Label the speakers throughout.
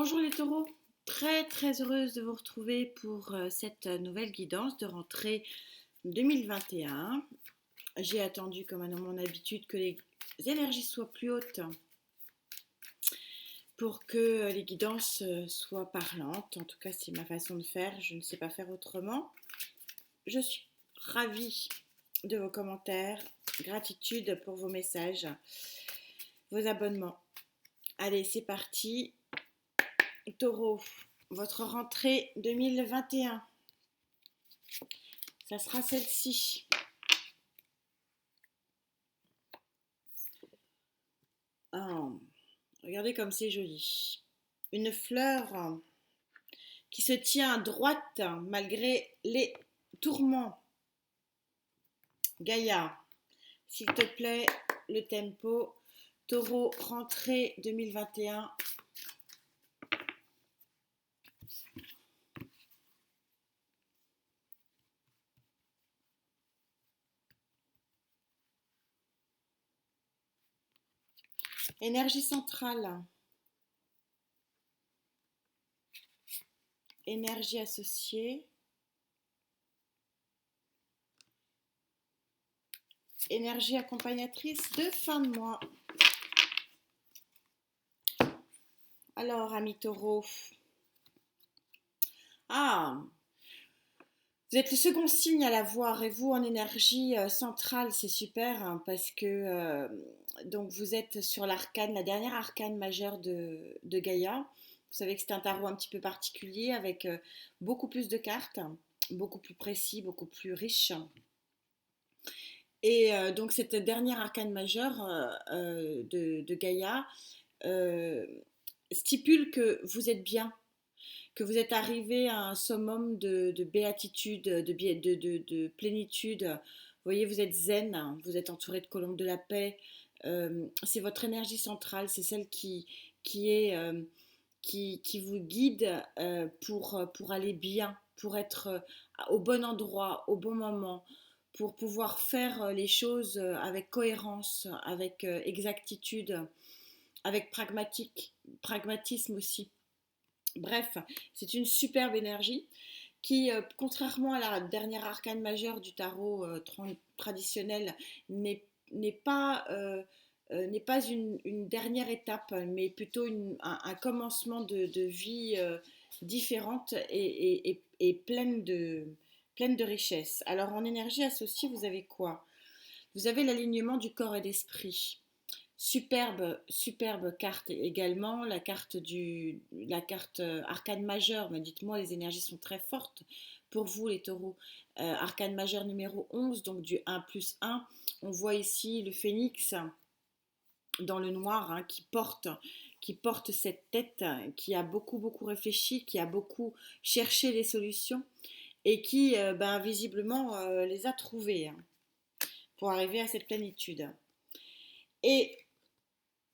Speaker 1: Bonjour les taureaux, très heureuse de vous retrouver pour cette nouvelle guidance de rentrée 2021. J'ai attendu comme à mon habitude que les énergies soient plus hautes pour que les guidances soient parlantes. En tout cas, c'est ma façon de faire, je ne sais pas faire autrement. Je suis ravie de vos commentaires, gratitude pour vos messages, vos abonnements. Allez, c'est parti. Taureau, votre rentrée 2021, ça sera celle-ci. Oh, regardez comme c'est joli. Une fleur qui se tient droite malgré les tourments. Gaïa, s'il te plaît, le tempo. Taureau, rentrée 2021. Énergie centrale. Énergie associée. Énergie accompagnatrice de fin de mois. Alors, amis taureaux. Ah, vous êtes le second signe à l'avoir et vous en énergie centrale, c'est super hein, parce que donc vous êtes sur l'arcane, la dernière arcane majeure de Gaïa. Vous savez que c'est un tarot un petit peu particulier avec beaucoup plus de cartes, beaucoup plus précis, beaucoup plus riche. Et donc cette dernière arcane majeure de Gaïa euh, stipule que vous êtes bien, que vous êtes arrivé à un summum de béatitude, de plénitude. Vous voyez, vous êtes zen, hein, vous êtes entouré de colombes de la paix. C'est votre énergie centrale, c'est celle qui, est, qui vous guide pour aller bien, pour être au bon endroit, au bon moment, pour pouvoir faire les choses avec cohérence, avec exactitude, avec pragmatisme aussi. Bref, c'est une superbe énergie qui, contrairement à la dernière arcane majeure du tarot traditionnel, n'est pas, n'est pas une dernière étape, mais plutôt un commencement de vie différente et pleine de richesse. Alors en énergie associée, vous avez quoi? Vous avez l'alignement du corps et d'esprit. Superbe carte également, la carte arcane majeure. Mais dites-moi, les énergies sont très fortes pour vous, les taureaux. Arcane majeure numéro 11, donc du 1 plus 1. On voit ici le phénix dans le noir hein, qui porte cette tête, qui a beaucoup réfléchi, qui a beaucoup cherché les solutions et qui, visiblement, les a trouvées hein, pour arriver à cette plénitude. Et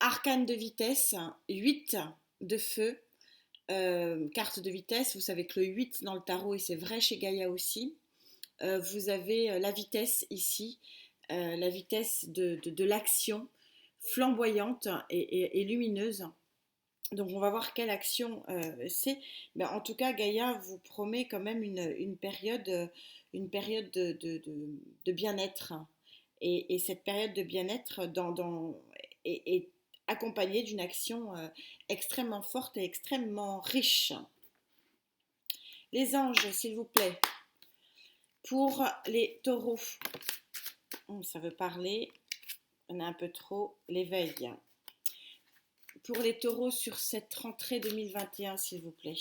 Speaker 1: arcane de vitesse, 8 de feu, carte de vitesse, vous savez que le 8 dans le tarot, et c'est vrai chez Gaïa aussi, vous avez la vitesse ici, la vitesse de l'action flamboyante et lumineuse. Donc on va voir quelle action c'est. Mais en tout cas, Gaïa vous promet quand même une période de bien-être. Et cette période de bien-être est accompagnée d'une action extrêmement forte et extrêmement riche. Les anges, s'il vous plaît, pour les taureaux. Ça veut parler, on a un peu trop l'éveil. Pour les taureaux sur cette rentrée 2021, s'il vous plaît.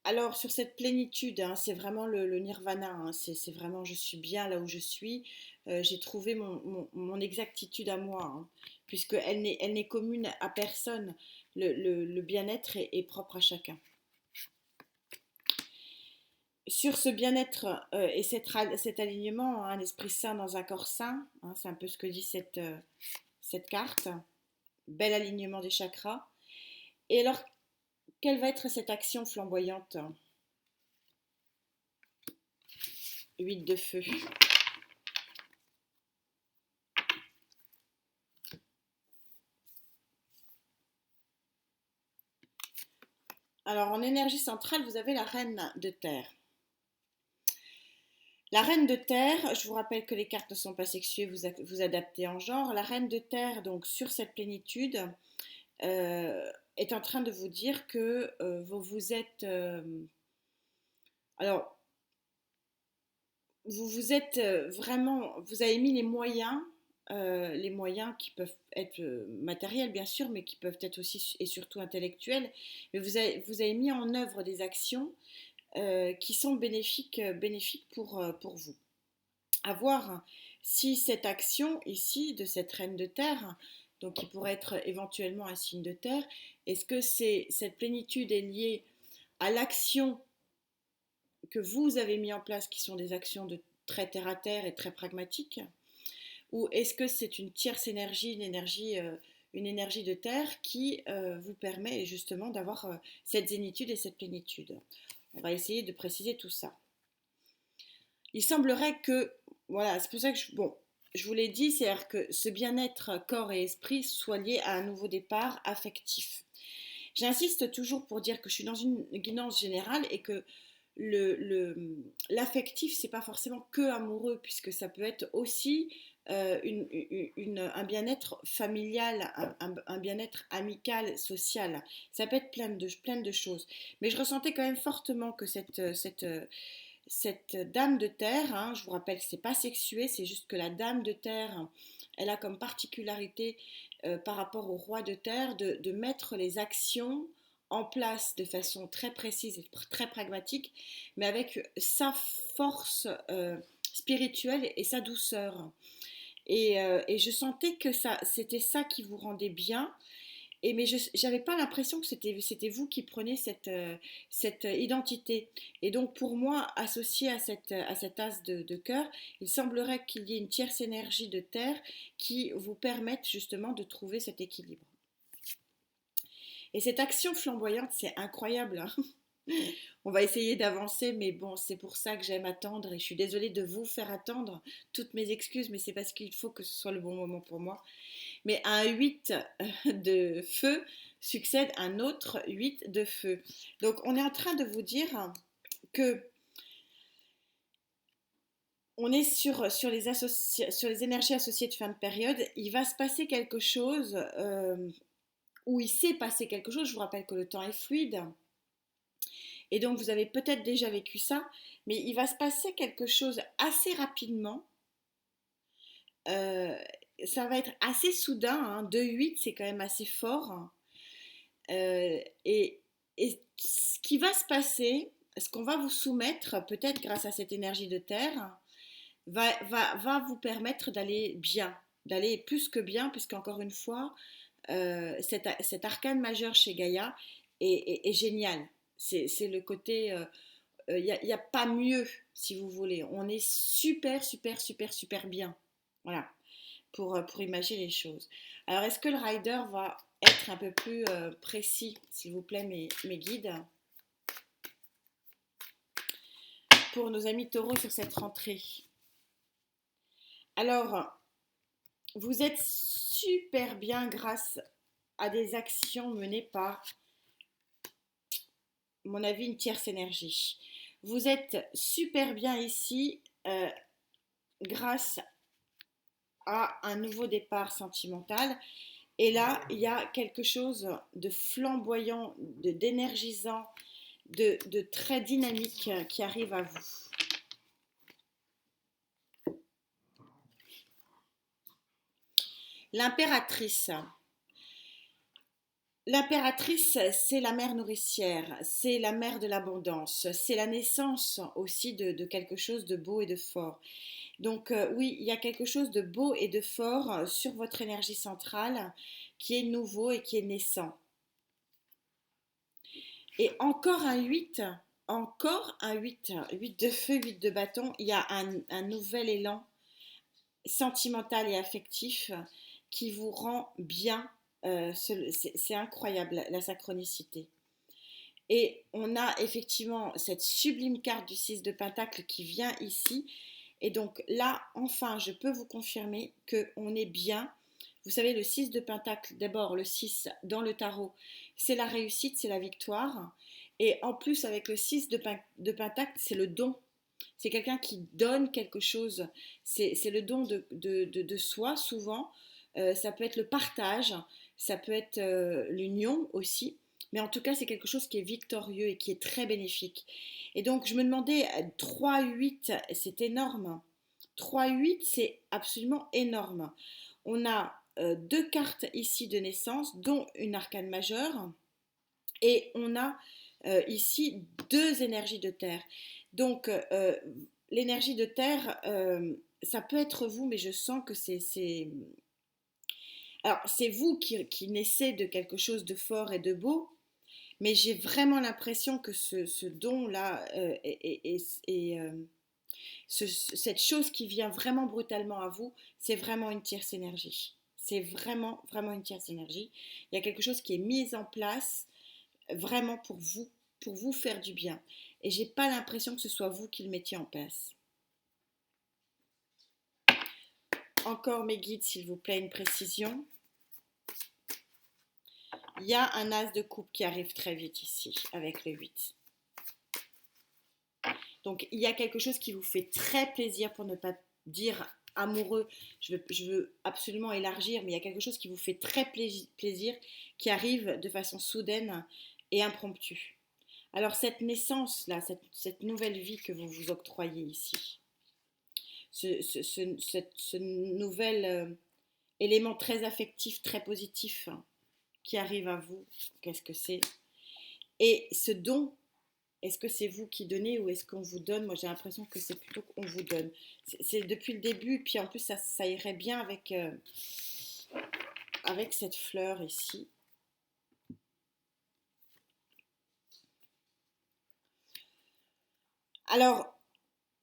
Speaker 1: Alors, sur cette plénitude, hein, c'est vraiment le nirvana, hein, c'est vraiment je suis bien là où je suis, j'ai trouvé mon exactitude à moi, hein, puisqu'elle n'est commune à personne, le bien-être est propre à chacun. Sur ce bien-être et cet alignement, hein, un esprit sain dans un corps sain, hein, c'est un peu ce que dit cette carte, bel alignement des chakras. Et alors, quelle va être cette action flamboyante? 8 de feu. Alors, en énergie centrale, vous avez la reine de terre. La reine de terre, je vous rappelle que les cartes ne sont pas sexuées, vous adaptez en genre. La reine de terre, donc sur cette plénitude, est en train de vous dire que vous êtes... alors, vous êtes vraiment... Vous avez mis les moyens qui peuvent être matériels, bien sûr, mais qui peuvent être aussi et surtout intellectuels. Mais vous avez mis en œuvre des actions qui sont bénéfiques pour vous. À voir si cette action ici de cette reine de terre, donc qui pourrait être éventuellement un signe de terre, est-ce que cette plénitude est liée à l'action que vous avez mis en place, qui sont des actions de très terre à terre et très pragmatiques, ou est-ce que c'est une tierce énergie, une énergie de terre qui vous permet justement d'avoir cette zénitude et cette plénitude. On va essayer de préciser tout ça. Il semblerait que, voilà, c'est pour ça que je vous l'ai dit, c'est-à-dire que ce bien-être corps et esprit soit lié à un nouveau départ affectif. J'insiste toujours pour dire que je suis dans une guidance générale et que l'affectif, c'est pas forcément que amoureux, puisque ça peut être aussi un bien-être familial, un bien-être amical, social. Ça peut être plein de choses. Mais je ressentais quand même fortement que cette dame de terre, hein, je vous rappelle que c'est pas sexué, c'est juste que la dame de terre, elle a comme particularité par rapport au roi de terre de mettre les actions en place de façon très précise et très pragmatique, mais avec sa force spirituelle et sa douceur. Et je sentais que c'était ça qui vous rendait bien. Mais je n'avais pas l'impression que c'était vous qui preniez cette identité. Et donc pour moi, associé à cet as de cœur, il semblerait qu'il y ait une tierce énergie de terre qui vous permette justement de trouver cet équilibre. Et cette action flamboyante, c'est incroyable, hein. On va essayer d'avancer, mais bon, c'est pour ça que j'aime attendre. Et je suis désolée de vous faire attendre. Toutes mes excuses, mais c'est parce qu'il faut que ce soit le bon moment pour moi. Mais à un 8 de feu succède un autre 8 de feu. Donc on est en train de vous dire que on est sur les énergies associées de fin de période. Il va se passer quelque chose, ou il s'est passé quelque chose. Je vous rappelle que le temps est fluide. Et donc vous avez peut-être déjà vécu ça, mais il va se passer quelque chose assez rapidement. Euh, Ça va être assez soudain, hein. 2-8, c'est quand même assez fort. Euh, et, et ce qui va se passer, ce qu'on va vous soumettre, peut-être grâce à cette énergie de terre, va vous permettre d'aller bien, d'aller plus que bien, puisqu'encore une fois, cet arcane majeur chez Gaïa est génial. C'est le côté, il n'y a pas mieux, si vous voulez. On est super, super, super, super bien. Voilà, pour imaginer les choses. Alors, est-ce que le rider va être un peu plus précis, s'il vous plaît, mes guides, pour nos amis taureaux sur cette rentrée? Alors, vous êtes super bien grâce à des actions menées par, à mon avis, une tierce énergie. Vous êtes super bien ici grâce à un nouveau départ sentimental. Et là, il y a quelque chose de flamboyant, d'énergisant, de très dynamique qui arrive à vous. L'impératrice. L'impératrice, c'est la mère nourricière, c'est la mère de l'abondance, c'est la naissance aussi de quelque chose de beau et de fort. Donc oui, il y a quelque chose de beau et de fort sur votre énergie centrale qui est nouveau et qui est naissant. Et encore un 8 de feu, 8 de bâton, il y a un nouvel élan sentimental et affectif qui vous rend bien. C'est incroyable la synchronicité. Et on a effectivement cette sublime carte du 6 de Pentacle qui vient ici. Et donc là, enfin, je peux vous confirmer qu'on est bien Vous savez, le 6 de Pentacle, d'abord le 6 dans le tarot, c'est la réussite, c'est la victoire. Et en plus, avec le 6 de Pentacle, c'est le don. C'est quelqu'un qui donne quelque chose. C'est le don de soi, souvent. Ça peut être le partage, ça peut être l'union aussi. Mais en tout cas, c'est quelque chose qui est victorieux et qui est très bénéfique. Et donc, je me demandais, 3-8, c'est énorme. 3-8, c'est absolument énorme. On a deux cartes ici de naissance, dont une arcane majeure, et on a ici deux énergies de terre. Donc, l'énergie de terre, ça peut être vous, mais je sens que alors, c'est vous qui naissez de quelque chose de fort et de beau, mais j'ai vraiment l'impression que ce don-là cette chose qui vient vraiment brutalement à vous, c'est vraiment une tierce énergie. C'est vraiment, vraiment une tierce énergie. Il y a quelque chose qui est mis en place vraiment pour vous faire du bien. Et j'ai pas l'impression que ce soit vous qui le mettiez en place. Encore mes guides, s'il vous plaît, une précision. Il y a un as de coupe qui arrive très vite ici, avec le 8. Donc, il y a quelque chose qui vous fait très plaisir, pour ne pas dire amoureux. Je veux absolument élargir, mais il y a quelque chose qui vous fait très plaisir, qui arrive de façon soudaine et impromptue. Alors, cette naissance-là, cette nouvelle vie que vous vous octroyez ici, ce nouvel élément très affectif, très positif qui arrive à vous, qu'est-ce que c'est? Et ce don, est-ce que c'est vous qui donnez ou est-ce qu'on vous donne? Moi, j'ai l'impression que c'est plutôt qu'on vous donne. C'est depuis le début, puis en plus, ça irait bien avec cette fleur ici. Alors,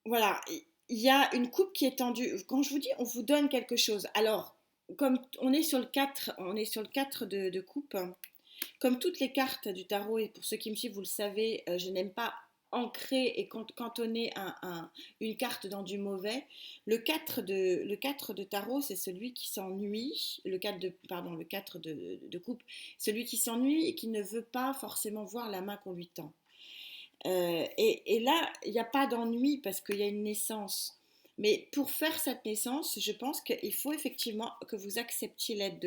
Speaker 1: voilà, il y a une coupe qui est tendue. Quand je vous dis, on vous donne quelque chose. Alors, comme on est sur le 4, de coupe, comme toutes les cartes du tarot, et pour ceux qui me suivent, vous le savez, je n'aime pas ancrer et cantonner une carte dans du mauvais. Le 4 de tarot, c'est celui qui s'ennuie, le 4 de coupe, celui qui s'ennuie et qui ne veut pas forcément voir la main qu'on lui tend. Et là, il n'y a pas d'ennui parce qu'il y a une naissance. Mais pour faire cette naissance, je pense qu'il faut effectivement que vous acceptiez l'aide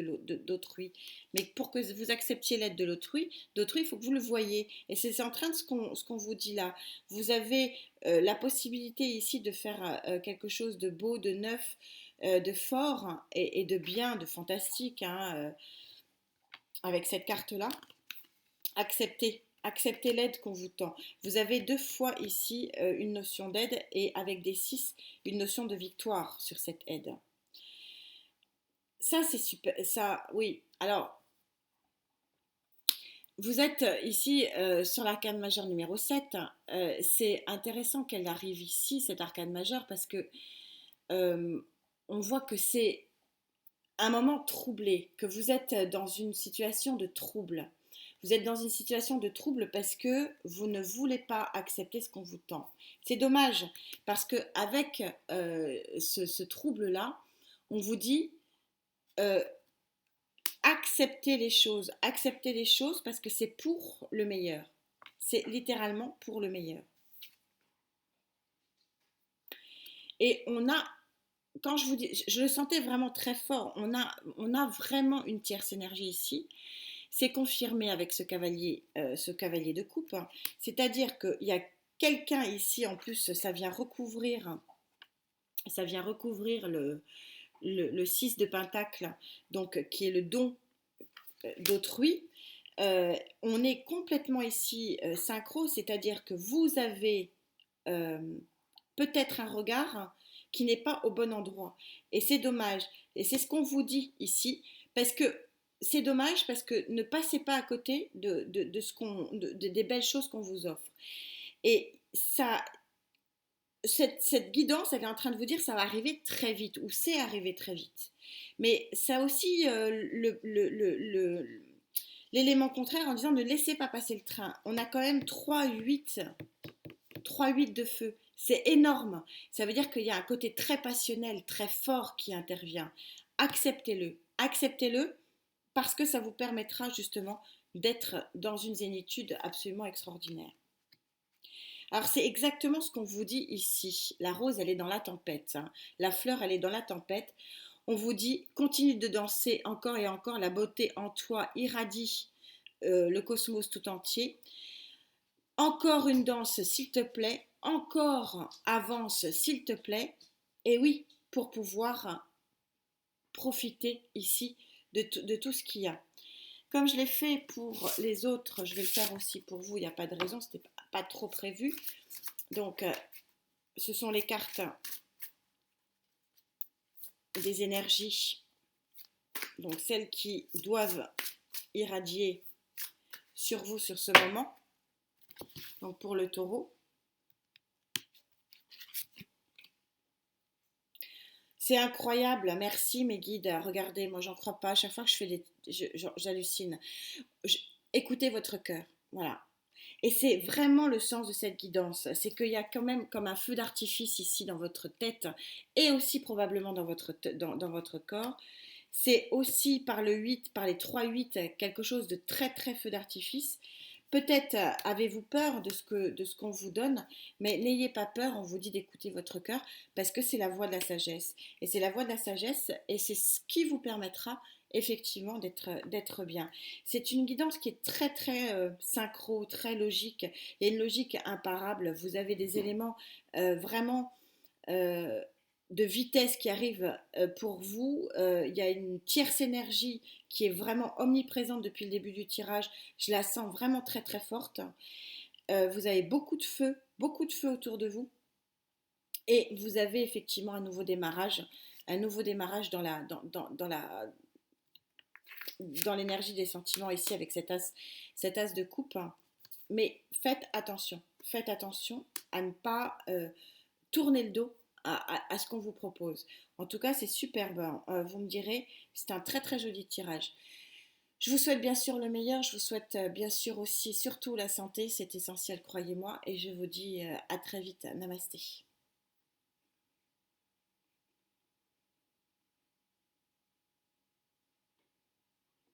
Speaker 1: d'autrui. Mais pour que vous acceptiez l'aide d'autrui, il faut que vous le voyez. Et c'est en train de ce qu'on vous dit là. Vous avez la possibilité ici de faire quelque chose de beau, de neuf, de fort et de bien, de fantastique, hein, avec cette carte-là. Acceptez l'aide qu'on vous tend. Vous avez deux fois ici une notion d'aide et avec des 6, une notion de victoire sur cette aide. Ça, c'est super. Ça, oui. Alors, vous êtes ici sur l'arcane majeure numéro 7. C'est intéressant qu'elle arrive ici, cette arcane majeure, parce que on voit que c'est un moment troublé, que vous êtes dans une situation de trouble. Vous êtes dans une situation de trouble parce que vous ne voulez pas accepter ce qu'on vous tend. C'est dommage parce que avec ce trouble-là, on vous dit euh, acceptez les choses parce que c'est pour le meilleur. C'est littéralement pour le meilleur. Et on a, quand je vous dis, je le sentais vraiment très fort, on a vraiment une tierce énergie ici. C'est confirmé avec ce cavalier de coupe. C'est-à-dire qu'il y a quelqu'un ici, en plus, ça vient recouvrir le 6 de Pentacle, donc qui est le don d'autrui. On est complètement ici synchro, c'est-à-dire que vous avez euh, peut-être un regard qui n'est pas au bon endroit. Et c'est dommage. Et c'est ce qu'on vous dit ici, parce que c'est dommage parce que ne passez pas à côté des belles choses qu'on vous offre. Et ça, cette guidance, elle est en train de vous dire ça va arriver très vite, ou c'est arrivé très vite. Mais ça aussi l'élément contraire en disant ne laissez pas passer le train. On a quand même 3-8 de feu. C'est énorme. Ça veut dire qu'il y a un côté très passionnel, très fort qui intervient. Acceptez-le. acceptez-le parce que ça vous permettra justement d'être dans une zénitude absolument extraordinaire. Alors c'est exactement ce qu'on vous dit ici. La rose, elle est dans la tempête, hein. La fleur, elle est dans la tempête. On vous dit, continue de danser encore et encore, la beauté en toi irradie le cosmos tout entier. Encore une danse, s'il te plaît. Encore avance, s'il te plaît. Et oui, pour pouvoir profiter ici de tout ce qu'il y a. Comme je l'ai fait pour les autres, je vais le faire aussi pour vous. Il n'y a pas de raison, c'était pas trop prévu. Donc, ce sont les cartes des énergies, donc celles qui doivent irradier sur vous sur ce moment. Donc, pour le taureau, c'est incroyable. Merci mes guides. Regardez, moi, j'en crois pas. À chaque fois que je fais j'hallucine. Écoutez votre cœur. Voilà. Et c'est vraiment le sens de cette guidance, c'est qu'il y a quand même comme un feu d'artifice ici dans votre tête et aussi probablement dans votre corps. C'est aussi par le 8, par les 3-8, quelque chose de très très feu d'artifice. Peut-être avez-vous peur de ce qu'on vous donne, mais n'ayez pas peur, on vous dit d'écouter votre cœur parce que c'est la voie de la sagesse. Et c'est la voie de la sagesse et c'est ce qui vous permettra effectivement d'être bien. C'est une guidance qui est très très synchro, très logique. Il y a une logique imparable. Vous avez des éléments vraiment euh, de vitesse qui arrivent pour vous. Il y a une tierce énergie qui est vraiment omniprésente depuis le début du tirage. Je la sens vraiment très très forte. Vous avez beaucoup de feu autour de vous. Et vous avez effectivement un nouveau démarrage dans l'énergie des sentiments ici avec cet as de coupe. Mais faites attention à ne pas tourner le dos à ce qu'on vous propose. En tout cas, c'est superbe. Vous me direz, c'est un très très joli tirage. Je vous souhaite bien sûr le meilleur. Je vous souhaite bien sûr aussi, surtout la santé. C'est essentiel, croyez-moi. Et je vous dis à très vite. Namasté.